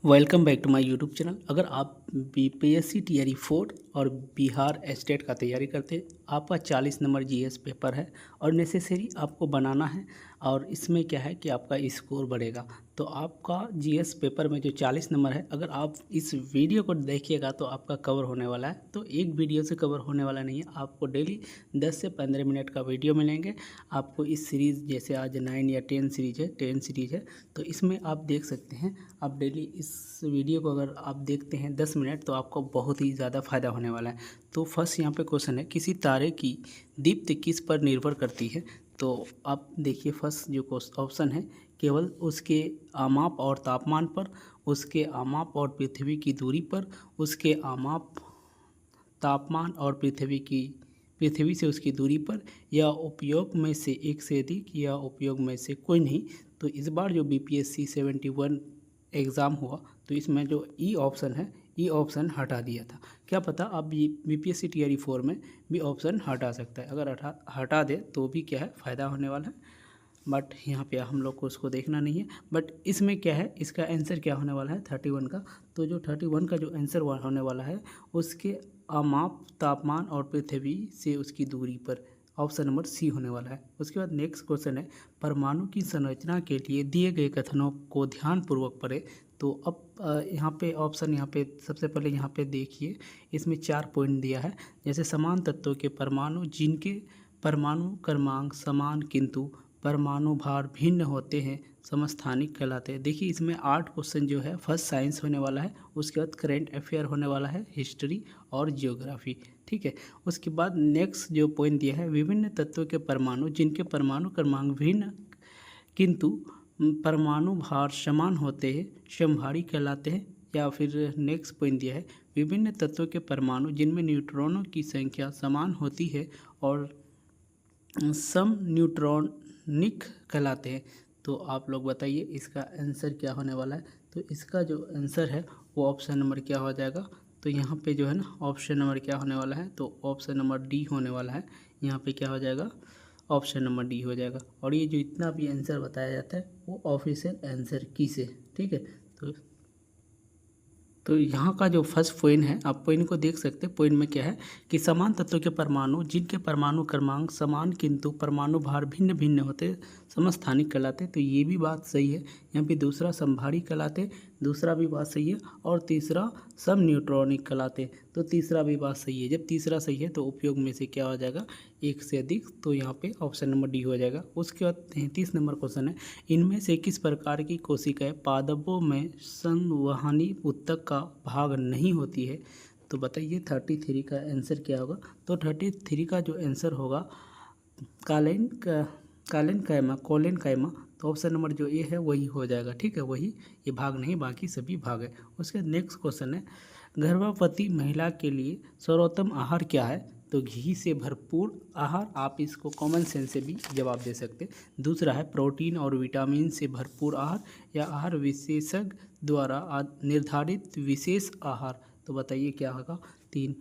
Welcome back to my YouTube channel. अगर आप BPSC TRE 4 और बिहार स्टेट का तैयारी करते हैं, आपका 40 नंबर जीएस पेपर है और नेसेसरी आपको बनाना है। और इसमें क्या है कि आपका स्कोर बढ़ेगा। तो आपका जीएस पेपर में जो 40 नंबर है, अगर आप इस वीडियो को देखिएगा तो आपका कवर होने वाला है। तो एक वीडियो से कवर होने वाला नहीं है, आपको डेली 10 से 15 मिनट का वीडियो मिलेंगे। आपको इस सीरीज़, जैसे आज 9 या 10 सीरीज़ है, 10 सीरीज़ है, तो इसमें आप देख सकते हैं। आप डेली इस वीडियो को अगर आप देखते हैं 10 मिनट, तो आपको बहुत ही ज़्यादा फ़ायदा होने वाला है। तो फर्स्ट यहाँ पे क्वेश्चन है, किसी तारे की दीप्ति किस पर निर्भर करती है। तो आप देखिए, फर्स्ट जो ऑप्शन है, केवल उसके आमाप और तापमान पर, उसके आमाप और पृथ्वी की दूरी पर, उसके आमाप, तापमान और पृथ्वी से उसकी दूरी पर, या उपयोग में से एक से अधिक, या उपयोग में से कोई नहीं। तो इस बार जो बीपीएससी 71 एग्ज़ाम हुआ, तो इसमें जो ई ऑप्शन है, ई ऑप्शन हटा दिया था। क्या पता अब बीपीएससी टीआरई 4 में भी ऑप्शन हटा सकता है। अगर हटा दे तो भी क्या है, फ़ायदा होने वाला है। बट यहाँ पे हम लोग को उसको देखना नहीं है। बट इसमें क्या है, इसका आंसर क्या होने वाला है 31 का। तो जो 31 का जो आंसर होने वाला है, उसके आमाप, तापमान और पृथ्वी से उसकी दूरी पर, ऑप्शन नंबर सी होने वाला है। उसके बाद नेक्स्ट क्वेश्चन है, परमाणु की संरचना के लिए दिए गए कथनों को ध्यानपूर्वक पढ़ें। तो अब यहाँ पे ऑप्शन, यहाँ पे सबसे पहले यहाँ पे देखिए, इसमें 4 पॉइंट दिया है। जैसे समान तत्वों के परमाणु जिनके परमाणु क्रमांक समान किंतु परमाणु भार भिन्न होते हैं समस्थानिक कहलाते हैं। देखिए, इसमें 8 क्वेश्चन जो है, फर्स्ट साइंस होने वाला है, उसके बाद करेंट अफेयर होने वाला है, हिस्ट्री और जियोग्राफी। ठीक है। उसके बाद नेक्स्ट जो पॉइंट दिया है, विभिन्न तत्वों के परमाणु जिनके परमाणु क्रमांक भिन्न किंतु परमाणु भार समान होते हैं समभारी कहलाते हैं। या फिर नेक्स्ट पॉइंट दिया है, विभिन्न तत्वों के परमाणु जिनमें न्यूट्रॉनों की संख्या समान होती है और सम न्यूट्रॉनिक कहलाते हैं। तो आप लोग बताइए इसका आंसर क्या होने वाला है। तो इसका जो आंसर है वो ऑप्शन नंबर क्या हो जाएगा। तो यहाँ पे जो है ना, ऑप्शन नंबर क्या होने वाला है, तो ऑप्शन नंबर डी होने वाला है। यहाँ पे क्या हो जाएगा, ऑप्शन नंबर डी हो जाएगा। और ये जो इतना भी आंसर बताया जाता है वो ऑफिशियल आंसर की से, ठीक है। तो यहाँ का जो फर्स्ट पॉइंट है, आप पॉइंट को देख सकते हैं। पॉइंट में क्या है कि समान तत्वों के परमाणु जिनके परमाणु क्रमांक समान किंतु परमाणु भार भिन्न भिन्न होते समस्थानिक कहलाते। तो ये भी बात सही है। यहाँ पे दूसरा समभारी कहलाते, दूसरा भी बात सही है। और तीसरा सम न्यूट्रॉनिक कहलाते, तो तीसरा भी बात सही है। जब तीसरा सही है तो उपयोग में से क्या हो जाएगा, एक से अधिक। तो यहाँ पे ऑप्शन नंबर डी हो जाएगा। उसके बाद 33 नंबर क्वेश्चन है, इनमें से किस प्रकार की कोशिकाएं पादपों में संवहनी ऊतक का भाग नहीं होती है। तो बताइए 33 का आंसर क्या होगा। तो 33 का जो आंसर होगा, कालेन कायमा। तो ऑप्शन नंबर जो ए है वही हो जाएगा। ठीक है, वही, ये भाग नहीं, बाकी सभी भाग है। उसके नेक्स्ट क्वेश्चन है, गर्भवती महिला के लिए सर्वोत्तम आहार क्या है। तो घी से भरपूर आहार, आप इसको कॉमन सेंस से भी जवाब दे सकते। दूसरा है प्रोटीन और विटामिन से भरपूर आहार, या आहार विशेषज्ञ द्वारा निर्धारित विशेष आहार। तो बताइए क्या होगा, 3।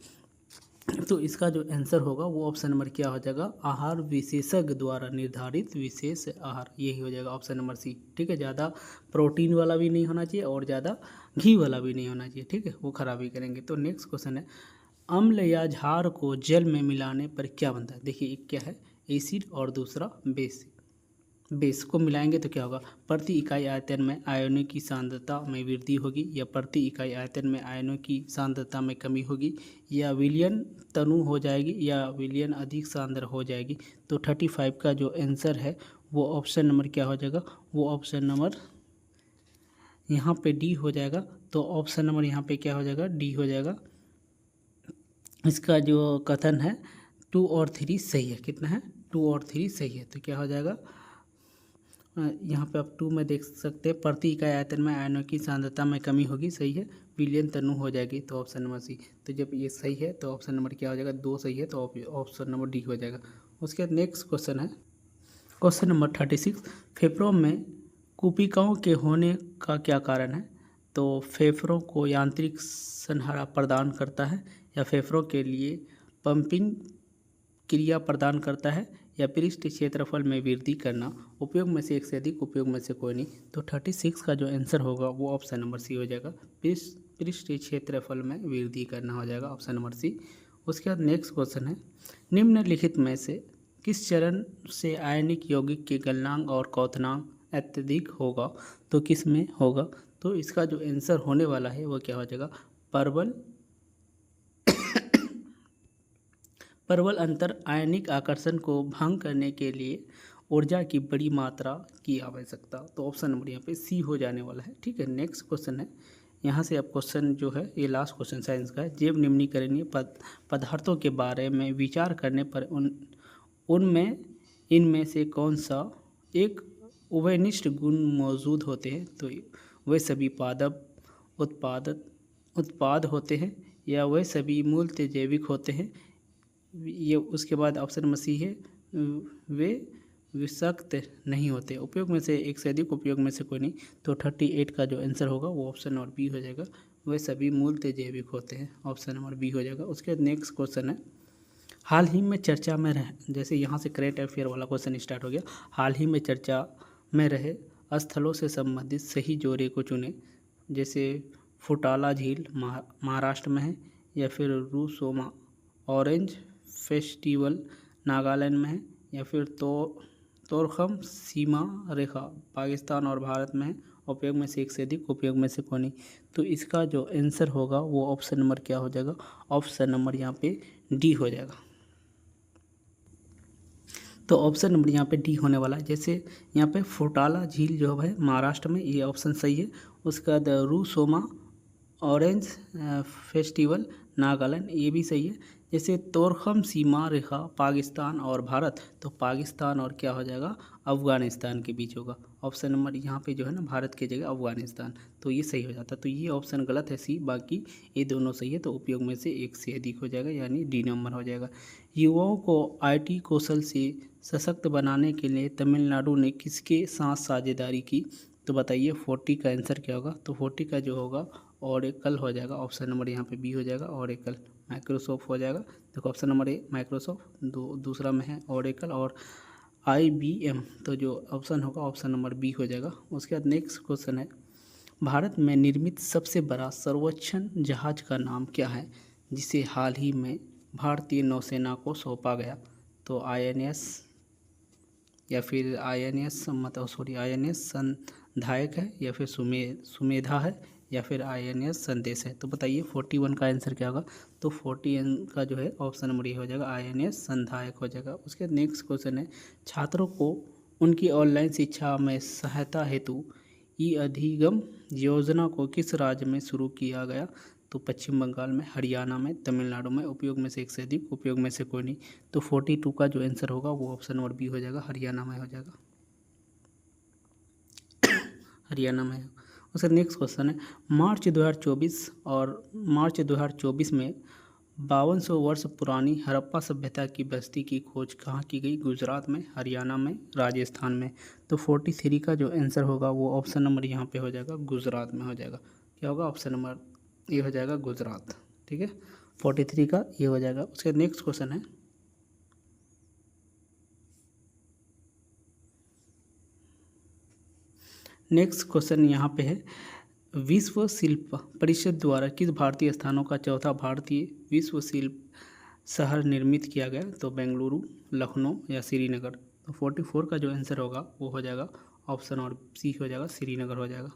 तो इसका जो आंसर होगा वो ऑप्शन नंबर क्या हो जाएगा, आहार विशेषज्ञ द्वारा निर्धारित विशेष आहार, यही हो जाएगा ऑप्शन नंबर सी। ठीक है, ज़्यादा प्रोटीन वाला भी नहीं होना चाहिए और ज़्यादा घी वाला भी नहीं होना चाहिए। ठीक है, वो खराबी करेंगे। तो नेक्स्ट क्वेश्चन है, अम्ल या क्षार को जल में मिलाने पर क्या बनता है। देखिए, एक क्या है एसिड और दूसरा बेस को मिलाएंगे तो क्या होगा, प्रति इकाई आयतन में आयनों की सांद्रता में वृद्धि होगी, या प्रति इकाई आयतन में आयनों की सांद्रता में कमी होगी, या विलयन तनु हो जाएगी, या विलयन अधिक सांद्र हो जाएगी। तो 35 का जो आंसर है वो ऑप्शन नंबर क्या हो जाएगा, वो ऑप्शन नंबर यहाँ पे डी हो जाएगा। तो ऑप्शन नंबर यहाँ पे क्या हो जाएगा, डी हो जाएगा। इसका जो कथन है 2 और 3 सही है। कितना है, 2 और 3 सही है। तो क्या हो जाएगा, यहाँ पे आप 2 में देख सकते हैं, प्रति इकाई आयतन में आयनों की सांद्रता में कमी होगी, सही है, विलयन तनु हो जाएगी। तो ऑप्शन नंबर सी। तो जब ये सही है तो ऑप्शन नंबर क्या हो जाएगा, 2 सही है, तो ऑप्शन नंबर डी हो जाएगा। उसके बाद नेक्स्ट क्वेश्चन है, क्वेश्चन नंबर 36, फेफड़ों में कुपिकाओं के होने का क्या कारण है। तो फेफड़ों को यांत्रिक सहारा प्रदान करता है, या फेफड़ों के लिए पंपिंग क्रिया प्रदान करता है, या पृष्ठ क्षेत्रफल में वृद्धि करना, उपयोग में से एक से अधिक, उपयोग में से कोई नहीं। तो 36 का जो आंसर होगा वो ऑप्शन नंबर सी हो जाएगा, पृष्ठ क्षेत्रफल में वृद्धि करना हो जाएगा ऑप्शन नंबर सी। उसके बाद नेक्स्ट क्वेश्चन है, निम्नलिखित में से किस चरण से आयनिक यौगिक के गलनांक और क्वथनांक अत्यधिक होगा? तो किस में होगा? तो इसका जो आंसर होने वाला है वो क्या हो जाएगा, प्रबल अंतर आयनिक आकर्षण को भंग करने के लिए ऊर्जा की बड़ी मात्रा की आवश्यकता। तो ऑप्शन नंबर यहाँ पे सी हो जाने वाला है। ठीक है, नेक्स्ट क्वेश्चन है, यहाँ से अब क्वेश्चन जो है ये लास्ट क्वेश्चन साइंस का है। जैव निम्नीकरणीय पदार्थों के बारे में विचार करने पर इनमें से कौन सा एक उभयनिष्ठ गुण मौजूद होते हैं? तो वे सभी उत्पाद होते हैं या वे सभी मूलतः जैविक होते हैं? ये उसके बाद ऑप्शन नंबर सी है, वे विषाक्त नहीं होते, उपयोग में से एक से अधिक, उपयोग में से कोई नहीं। तो 38 का जो आंसर होगा वो ऑप्शन नंबर बी हो जाएगा, वे सभी मूलतः जैविक होते हैं, ऑप्शन नंबर बी हो जाएगा। उसके बाद नेक्स्ट क्वेश्चन है, हाल ही में चर्चा में रहे, जैसे यहाँ से करेंट अफेयर वाला क्वेश्चन स्टार्ट हो गया, हाल ही में चर्चा में रहे स्थलों से संबंधित सही जोड़े को चुने। जैसे फुटाला झील महाराष्ट्र में है, या फिर रूसोमा ऑरेंज फेस्टिवल नागालैंड में है, या फिर तोरखम सीमा रेखा पाकिस्तान और भारत में है, उपयोग में से एक से अधिक, उपयोग में से कोई नहीं। तो इसका जो आंसर होगा वो ऑप्शन नंबर क्या हो जाएगा, ऑप्शन नंबर यहाँ पे डी हो जाएगा। तो ऑप्शन नंबर यहाँ पे डी होने वाला है। जैसे यहाँ पे फुटाला झील जो है महाराष्ट्र में, ये ऑप्शन सही है। उसका बाद रूसोमा ऑरेंज फेस्टिवल नागालैंड, ये भी सही है। जैसे तोरखम सीमा रेखा पाकिस्तान और भारत, तो पाकिस्तान और क्या हो जाएगा, अफ़गानिस्तान के बीच होगा। ऑप्शन नंबर यहाँ पे जो है ना भारत की जगह अफ़गानिस्तान, तो ये सही हो जाता। तो ये ऑप्शन गलत है सी, बाकी ये दोनों सही है। तो उपयोग में से एक से अधिक हो जाएगा, यानी डी नंबर हो जाएगा। युवाओं को IT कौशल से सशक्त बनाने के लिए तमिलनाडु ने किसके साथ साझेदारी की? तो बताइए 40 का आंसर क्या होगा? तो 40 का जो होगा ओरेकल हो जाएगा, ऑप्शन नंबर यहाँ पे बी हो जाएगा, ओरेकल। माइक्रोसॉफ्ट हो जाएगा, देखो ऑप्शन नंबर ए माइक्रोसॉफ्ट, दूसरा में है ओरेकल और IBM, तो जो ऑप्शन होगा ऑप्शन नंबर बी हो जाएगा। उसके बाद नेक्स्ट क्वेश्चन है, भारत में निर्मित सबसे बड़ा सर्वेक्षण जहाज का नाम क्या है, जिसे हाल ही में भारतीय नौसेना को सौंपा गया? तो INS या फिर INS संधायक है, या फिर सुमेधा है, या फिर INS संदेश है। तो बताइए 41 का आंसर क्या होगा? तो 40 का जो है ऑप्शन नंबर ये हो जाएगा, INS संधायक हो जाएगा। उसके नेक्स्ट क्वेश्चन है, छात्रों को उनकी ऑनलाइन शिक्षा में सहायता हेतु अधिगम योजना को किस राज्य में शुरू किया गया? तो पश्चिम बंगाल में, हरियाणा में, तमिलनाडु में, उपयोग में से एक से अधिक, उपयोग में से कोई नहीं। तो 42 का जो आंसर होगा वो ऑप्शन नंबर बी हो जाएगा, हरियाणा में हो जाएगा, हरियाणा में। उसका नेक्स्ट क्वेश्चन है, मार्च 2024 में 5200 वर्ष पुरानी हड़प्पा सभ्यता की बस्ती की खोज कहाँ की गई? गुजरात में, हरियाणा में, राजस्थान में। तो 43 का जो आंसर होगा वो ऑप्शन नंबर यहाँ पे हो जाएगा, गुजरात में हो जाएगा। क्या होगा? ऑप्शन नंबर ये हो जाएगा, गुजरात। ठीक है, 43 का ये हो जाएगा। उसके नेक्स्ट क्वेश्चन है, नेक्स्ट क्वेश्चन यहाँ पे है, विश्व शिल्प परिषद द्वारा किस भारतीय स्थानों का चौथा भारतीय विश्व शिल्प शहर निर्मित किया गया? तो बेंगलुरु, लखनऊ या श्रीनगर। तो 44 का जो आंसर होगा वो हो जाएगा ऑप्शन और सी हो जाएगा, श्रीनगर हो जाएगा।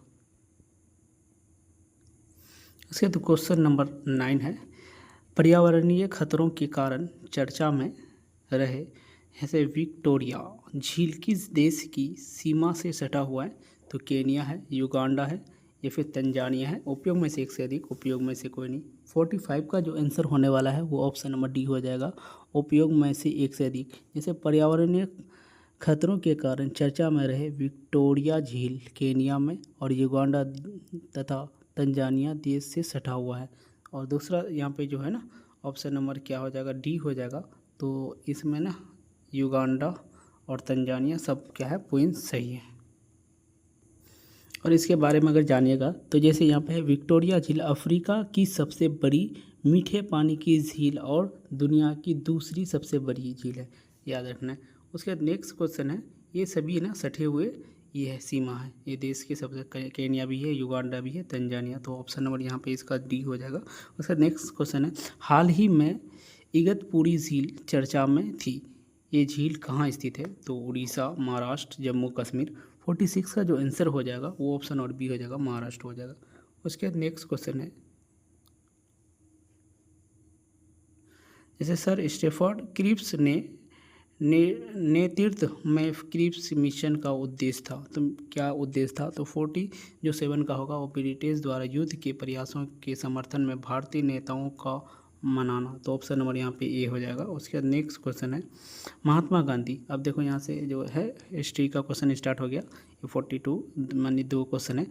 उसके बाद क्वेश्चन नंबर 9 है, पर्यावरणीय खतरों के कारण चर्चा में रहे जैसे विक्टोरिया झील किस देश की सीमा से सटा हुआ है? तो केनिया है, युगांडा है, या फिर तंजानिया है, उपयोग में से एक से अधिक, उपयोग में से कोई नहीं। 45 का जो आंसर होने वाला है वो ऑप्शन नंबर डी हो जाएगा, उपयोग में से एक से अधिक। जैसे पर्यावरणीय खतरों के कारण चर्चा में रहे विक्टोरिया झील केनिया में और युगांडा तथा तंजानिया देश से सटा हुआ है। और दूसरा यहाँ पे जो है ना ऑप्शन नंबर क्या हो जाएगा, डी हो जाएगा। तो इसमें ना युगांडा और तंजानिया सब क्या है, पॉइंट सही है। और इसके बारे में अगर जानिएगा तो जैसे यहाँ पे है, विक्टोरिया झील अफ्रीका की सबसे बड़ी मीठे पानी की झील और दुनिया की दूसरी सबसे बड़ी झील है, याद रखना है। उसके बाद नेक्स्ट क्वेश्चन है, ये सभी ना सटे हुए ये है सीमा है, ये देश के सबसे केन्या भी है, युगांडा भी है, तंजानिया, तो ऑप्शन नंबर यहाँ पे इसका डी हो जाएगा। उसका नेक्स्ट क्वेश्चन है, हाल ही में इगतपुरी झील चर्चा में थी, ये झील कहाँ स्थित है? तो उड़ीसा, महाराष्ट्र, जम्मू कश्मीर। 46 का जो आंसर हो जाएगा वो ऑप्शन और बी हो जाएगा, महाराष्ट्र हो जाएगा। उसके बाद नेक्स्ट क्वेश्चन है, जैसे सर स्टेफर्ड क्रिप्स ने नेतृत्व में क्रिप्स मिशन का उद्देश्य था, तो क्या उद्देश्य था? तो 47 का होगा, वो ब्रिटिश द्वारा युद्ध के प्रयासों के समर्थन में भारतीय नेताओं का मनाना, तो ऑप्शन नंबर यहाँ पे ए हो जाएगा। उसके बाद नेक्स्ट क्वेश्चन है, महात्मा गांधी। अब देखो यहाँ से जो है हिस्ट्री का क्वेश्चन स्टार्ट हो गया, ये 42 मानी 2 क्वेश्चन है।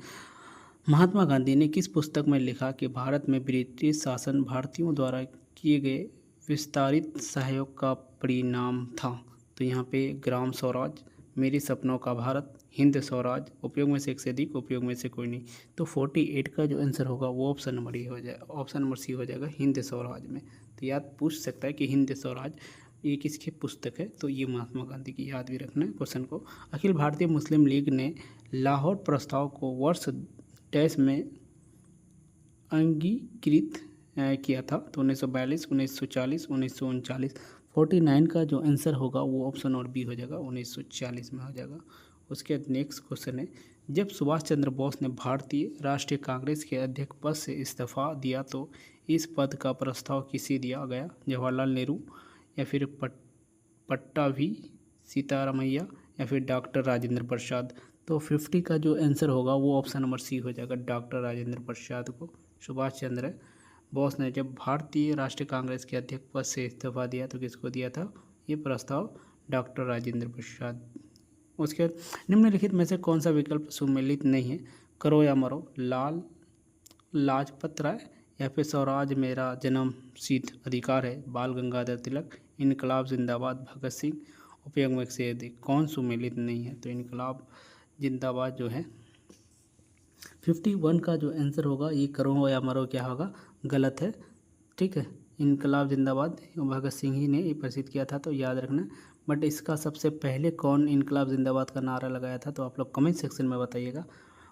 महात्मा गांधी ने किस पुस्तक में लिखा कि भारत में ब्रिटिश शासन भारतीयों द्वारा किए गए विस्तारित सहयोग का परिणाम था? तो यहाँ पे ग्राम स्वराज, मेरे सपनों का भारत, हिंद स्वराज, उपयोग में से एक से अधिक, उपयोग में से कोई नहीं। तो 48 का जो आंसर होगा वो ऑप्शन नंबर ए हो जाएगा, ऑप्शन नंबर सी हो जाएगा, हिंद स्वराज में। तो याद पूछ सकता है कि हिंद स्वराज ये किसकी पुस्तक है, तो ये महात्मा गांधी की, याद भी रखना है क्वेश्चन को। अखिल भारतीय मुस्लिम लीग ने लाहौर प्रस्ताव को वर्ष डैश में अंगीकृत किया था? तो 1942, 1940, 1939। 49 का जो आंसर होगा वो ऑप्शन और बी हो जाएगा, 1940 में हो जाएगा। उसके बाद नेक्स्ट क्वेश्चन है, जब सुभाष चंद्र बोस ने भारतीय राष्ट्रीय कांग्रेस के अध्यक्ष पद से इस्तीफा दिया तो इस पद का प्रस्ताव किसे दिया गया? जवाहरलाल नेहरू, या फिर पट्टाभी सीतारामैया, या फिर डॉक्टर राजेंद्र प्रसाद। तो 50 का जो आंसर होगा वो ऑप्शन नंबर सी हो जाएगा, डॉक्टर राजेंद्र प्रसाद को सुभाष चंद्र बोस ने जब भारतीय राष्ट्रीय कांग्रेस के अध्यक्ष पद से इस्तीफा दिया तो किसको दिया था ये प्रस्ताव? डॉक्टर राजेंद्र प्रसाद। उसके बाद निम्नलिखित में से कौन सा विकल्प सुमेलित नहीं है? करो या मरो, लाल लाजपत राय, या फिर स्वराज मेरा जन्म सिद्ध अधिकार है, बाल गंगाधर तिलक, इनकलाब जिंदाबाद भगत सिंह, उपयोग में से अधिक कौन सुमेलित नहीं है? तो इनकलाब जिंदाबाद जो है। 51 का जो आंसर होगा ये करो या मरो क्या होगा? गलत है, ठीक है। इनकलाब जिंदाबाद भगत सिंह ही ने ये प्रसिद्ध किया था, तो याद रखना। बट इसका सबसे पहले कौन इनकलाब जिंदाबाद का नारा लगाया था, तो आप लोग कमेंट सेक्शन में बताइएगा।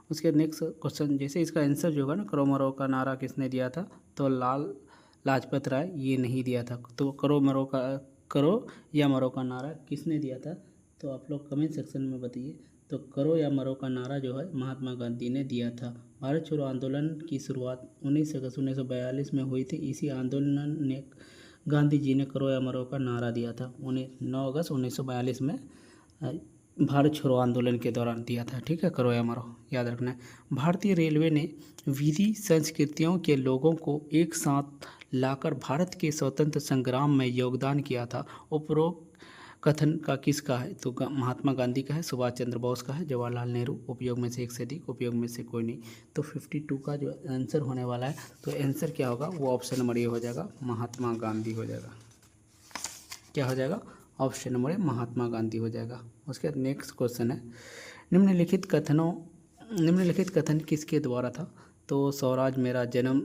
उसके नेक्स्ट क्वेश्चन, जैसे इसका आंसर जो होगा ना, करो मरो का नारा किसने दिया था? तो लाल लाजपत राय ये नहीं दिया था। तो करो या मरो का नारा किसने दिया था? तो आप लोग कमेंट सेक्शन में बताइए। तो करो या मरो का नारा जो है महात्मा गांधी ने दिया था। भारत छोड़ो आंदोलन की शुरुआत 19 अगस्त 1942 में हुई थी। इसी आंदोलन ने गांधी जी ने करो या मरो का नारा दिया था 9 अगस्त 1942 में भारत छोड़ो आंदोलन के दौरान दिया था, ठीक है। करो या मरो याद रखना है। भारतीय रेलवे ने विधि संस्कृतियों के लोगों को एक साथ लाकर भारत के स्वतंत्र संग्राम में योगदान किया था। उपरोक्त कथन का किसका है? तो महात्मा गांधी का है, सुभाष चंद्र बोस का है, जवाहरलाल नेहरू, उपयोग में से एक से अधिक, उपयोग में से कोई नहीं। तो 52 का जो आंसर होने वाला है, तो आंसर क्या होगा वो ऑप्शन नंबर ये हो जाएगा, महात्मा गांधी हो जाएगा। क्या हो जाएगा? ऑप्शन नंबर महात्मा गांधी हो जाएगा। उसके बाद नेक्स्ट क्वेश्चन है, निम्नलिखित कथन किसके द्वारा था? तो स्वराज मेरा जन्म,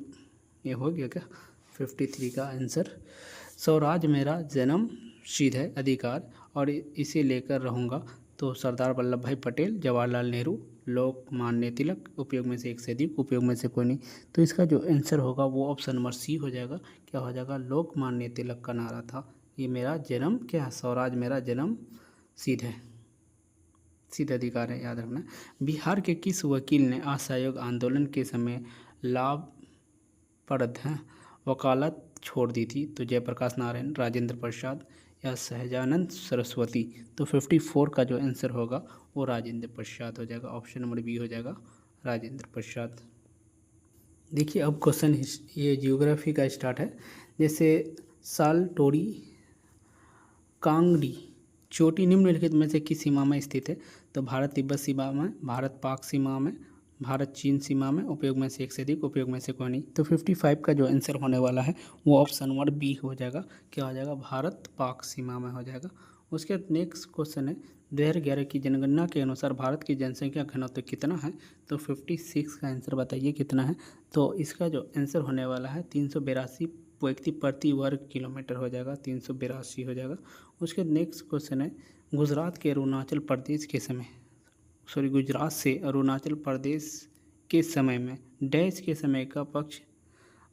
ये हो गया क्या 53 का आंसर? स्वराज मेरा जन्म सिद्ध है अधिकार और इसे लेकर रहूँगा। तो सरदार वल्लभ भाई पटेल, जवाहरलाल नेहरू, लोकमान्य तिलक, उपयोग में से एक से अधिक, उपयोग में से कोई नहीं। तो इसका जो आंसर होगा वो ऑप्शन नंबर सी हो जाएगा। क्या हो जाएगा? लोकमान्य तिलक का नारा था, ये मेरा जन्म क्या, स्वराज मेरा जन्म सिद्ध है, सिद्ध अधिकार है, याद रखना। बिहार के किस वकील ने असहयोग आंदोलन के समय लाभप्रद वकालत छोड़ दी थी? तो जयप्रकाश नारायण, राजेंद्र प्रसाद, या सहजानंद सरस्वती। तो 54 का जो आंसर होगा वो राजेंद्र प्रसाद हो जाएगा, ऑप्शन नंबर बी हो जाएगा, राजेंद्र प्रसाद। देखिए अब क्वेश्चन ये जियोग्राफी का स्टार्ट है। जैसे साल टोरी कांगड़ी चोटी निम्नलिखित में से किस सीमा में स्थित है? तो भारत तिब्बत सीमा में, भारत पाक सीमा में, भारत चीन सीमा में, उपयोग में से एक से अधिक, उपयोग में से कोई नहीं। तो 55 का जो आंसर होने वाला है वो ऑप्शन नंबर बी हो जाएगा। क्या हो जाएगा? भारत पाक सीमा में हो जाएगा। उसके बाद नेक्स्ट क्वेश्चन है, 2011 की जनगणना के अनुसार भारत की जनसंख्या घनत्व कितना है? तो 56 का आंसर बताइए कितना है? तो इसका जो आंसर होने वाला है 382 व्यक्ति प्रति वर्ग किलोमीटर हो जाएगा, 382 हो जाएगा। उसके नेक्स्ट क्वेश्चन है, गुजरात के अरुणाचल प्रदेश के समय गुजरात से अरुणाचल प्रदेश के समय में डैश के समय का पक्ष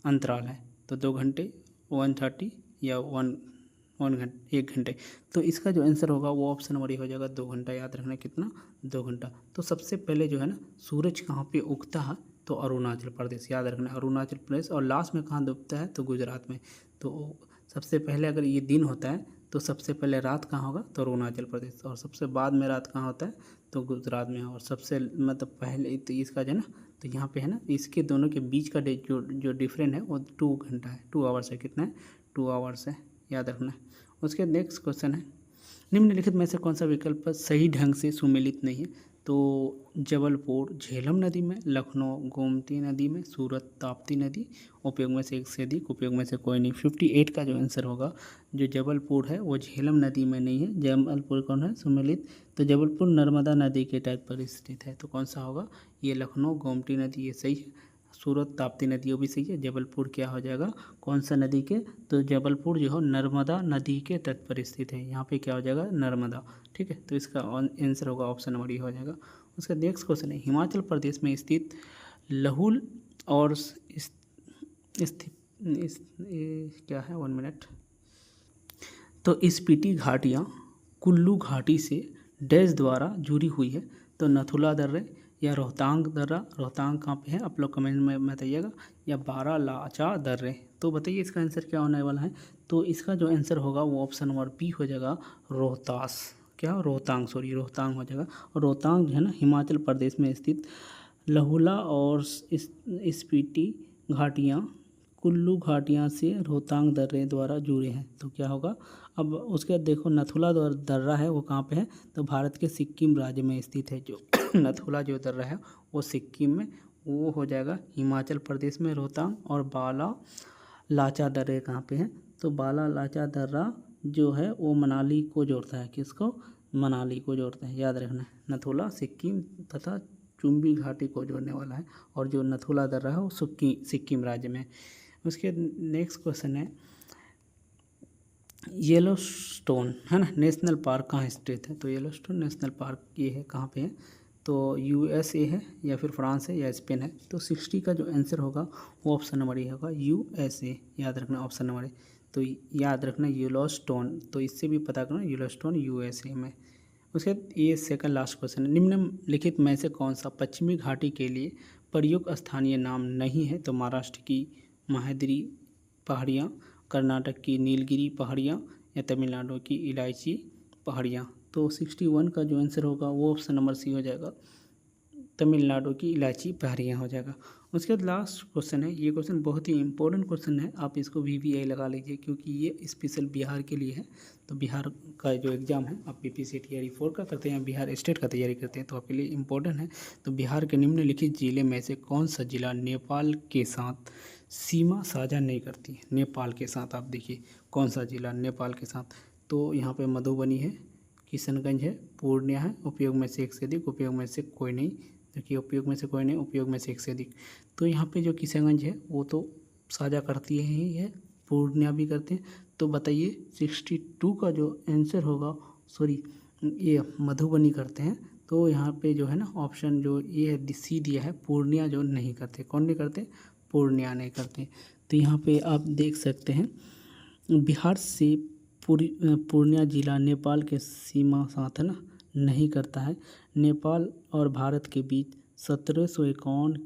अंतराल है। तो 2 घंटे 1:30 या 1 घंटे। तो इसका जो आंसर होगा वो ऑप्शन नंबर ए हो जाएगा 2 घंटा। याद रखना कितना, 2 घंटा। तो सबसे पहले जो है ना सूरज कहाँ पे उगता है, तो अरुणाचल प्रदेश। याद रखना अरुणाचल प्रदेश। और लास्ट में कहाँ डूबता है, तो गुजरात में। तो सबसे पहले अगर ये दिन होता है तो सबसे पहले रात कहाँ होगा, तो अरुणाचल प्रदेश। और सबसे बाद में रात कहाँ होता है, तो गुजरात में। और सबसे मतलब पहले तो इसका जो है ना, तो यहाँ पे है ना इसके दोनों के बीच का जो डिफरेंट है वो 2 घंटा है, 2 आवर्स है। कितना है, 2 आवर्स है। याद रखना है। उसके नेक्स्ट क्वेश्चन है, निम्नलिखित में से कौन सा विकल्प सही ढंग से सुमेलित नहीं है। तो जबलपुर झेलम नदी में, लखनऊ गोमती नदी में, सूरत ताप्ती नदी। उपयोग में से एक से अधिक, उपयोग में से कोई नहीं। 58 का जो आंसर होगा, जो जबलपुर है वो झेलम नदी में नहीं है। जबलपुर कौन है, सुमेलित। तो जबलपुर नर्मदा नदी के तट पर स्थित है। तो कौन सा होगा, ये लखनऊ गोमती नदी, ये सही है। सूरत ताप्ती नदी वो भी सही है। जबलपुर क्या हो जाएगा, कौन सा नदी के, तो जबलपुर जो है नर्मदा नदी के तट पर स्थित है। यहाँ पे क्या हो जाएगा, नर्मदा। ठीक है, तो इसका आंसर होगा ऑप्शन नंबर ए हो जाएगा। उसका नेक्स्ट क्वेश्चन है, हिमाचल प्रदेश में स्थित लहुल और क्या है, 1 मिनट। तो स्पीति घाटियाँ कुल्लू घाटी से डैश द्वारा जुड़ी हुई है। तो नथुला दर्रे या रोहतांग दर्रा, रोहतांग कहाँ पे है आप लोग कमेंट में बताइएगा, या बारालाचा दर्रे। तो बताइए इसका आंसर क्या होने वाला है। तो इसका जो आंसर होगा वो ऑप्शन नंबर बी हो जाएगा, रोहतास। क्या, रोहतांग, सॉरी रोहतांग हो जाएगा। और रोहतांग जो है ना हिमाचल प्रदेश में स्थित लहुला और स्पीति घाटियाँ कुल्लू घाटियाँ से रोहतांग दर्रे द्वारा जुड़े हैं। तो क्या होगा, अब उसके बाद देखो नथुला दर्रा है वो कहाँ पे है, तो भारत के सिक्किम राज्य में स्थित है। जो नथुला जो दर्रा है वो सिक्किम में, वो हो जाएगा हिमाचल प्रदेश में रोहतांग। और बाला लाचा दर्रे कहाँ पे है, तो बाला लाचा दर्रा जो है वो मनाली को जोड़ता है। किसको, मनाली को जोड़ता है। याद रखना है नथुला सिक्किम तथा चुम्बी घाटी को जोड़ने वाला है। और जो नथुला दर्रा है वो सिक्किम राज्य में। उसके नेक्स्ट क्वेश्चन है, येलोस्टोन है ना नेशनल पार्क कहाँ स्थित है। तो येलोस्टोन नेशनल पार्क ये है कहाँ पे है, तो यूएसए है या फिर फ्रांस है या स्पेन है। तो 60 का जो आंसर होगा वो ऑप्शन नंबर ए होगा, यूएसए। याद रखना ऑप्शन नंबर ए। तो याद रखना येलोस्टोन, तो इससे भी पता करना येलोस्टोन यूएसए में। उसके बाद ये सेकंड लास्ट क्वेश्चन है, निम्नलिखित में से कौन सा पश्चिमी घाटी के लिए प्रयुक्त स्थानीय नाम नहीं है। तो महाराष्ट्र की महाद्री पहाड़ियाँ, कर्नाटक की नीलगिरी पहाड़ियाँ, या तमिलनाडु की इलायची पहाड़ियाँ। तो 61 का जो आंसर होगा वो ऑप्शन नंबर सी हो जाएगा, तमिलनाडु की इलायची पहाड़ियाँ हो जाएगा। उसके बाद लास्ट क्वेश्चन है, ये क्वेश्चन बहुत ही इंपॉर्टेंट क्वेश्चन है, आप इसको VVI लगा लीजिए क्योंकि ये स्पेशल बिहार के लिए है। तो बिहार का जो एग्ज़ाम है आप PPSC Tier 4 का करते हैं, बिहार स्टेट का तैयारी करते हैं, तो आपके लिए इम्पोर्टेंट है। तो बिहार के निम्नलिखित जिले में से कौन सा जिला नेपाल के साथ सीमा साझा नहीं करती है। नेपाल के साथ आप देखिए कौन सा जिला नेपाल के साथ, तो यहाँ पे मधुबनी है, किशनगंज है, पूर्णिया है। उपयोग में से एक से अधिक, उपयोग में से कोई नहीं। देखिए उपयोग में से कोई नहीं, उपयोग में से एक से अधिक। तो यहाँ पे जो किशनगंज है वो तो साझा करती ही है, पूर्णिया भी करते हैं। तो बताइए 62 का जो आंसर होगा, सॉरी ये मधुबनी करते हैं। तो यहाँ पे जो है ना ऑप्शन जो ये सी दिया है, पूर्णिया जो नहीं करते। कौन नहीं करते, पूर्णिया नहीं करते। तो यहाँ पे आप देख सकते हैं बिहार से पूर्णिया जिला नेपाल के सीमा साथ है ना नहीं करता है। नेपाल और भारत के बीच 1751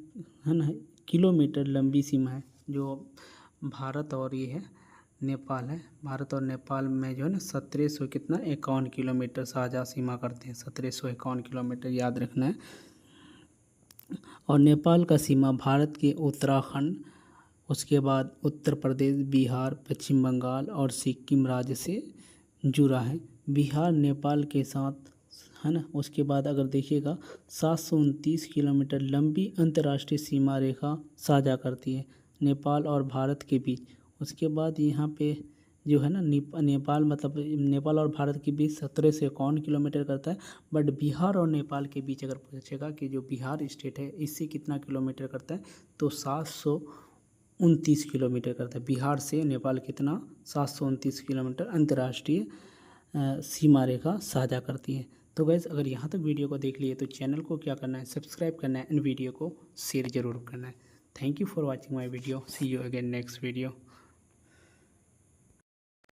है ना किलोमीटर लंबी सीमा है। जो भारत और ये है नेपाल है, भारत और नेपाल में जो है ना 1700 कितना 51 किलोमीटर साझा सीमा करते हैं। 1751 किलोमीटर याद रखना है। और नेपाल का सीमा भारत के उत्तराखंड, उसके बाद उत्तर प्रदेश, बिहार, पश्चिम बंगाल और सिक्किम राज्य से जुड़ा है। बिहार नेपाल के साथ है ना, उसके बाद अगर देखिएगा 729 किलोमीटर लंबी अंतर्राष्ट्रीय सीमा रेखा साझा करती है नेपाल और भारत के बीच। उसके बाद यहाँ पे जो है ना नेपाल मतलब नेपाल और भारत के बीच 17 से 51 किलोमीटर करता है। बट बिहार और नेपाल के बीच अगर पूछेगा कि जो बिहार स्टेट है इससे कितना किलोमीटर करता है, तो 729 किलोमीटर करता है। बिहार से नेपाल कितना, 729 किलोमीटर अंतर्राष्ट्रीय सीमा रेखा साझा करती हैं। तो गैस अगर यहाँ तक वीडियो को देख लिए तो चैनल को क्या करना है, सब्सक्राइब करना है एंड वीडियो को शेयर ज़रूर करना है। Thank you for watching my video. See you again next video.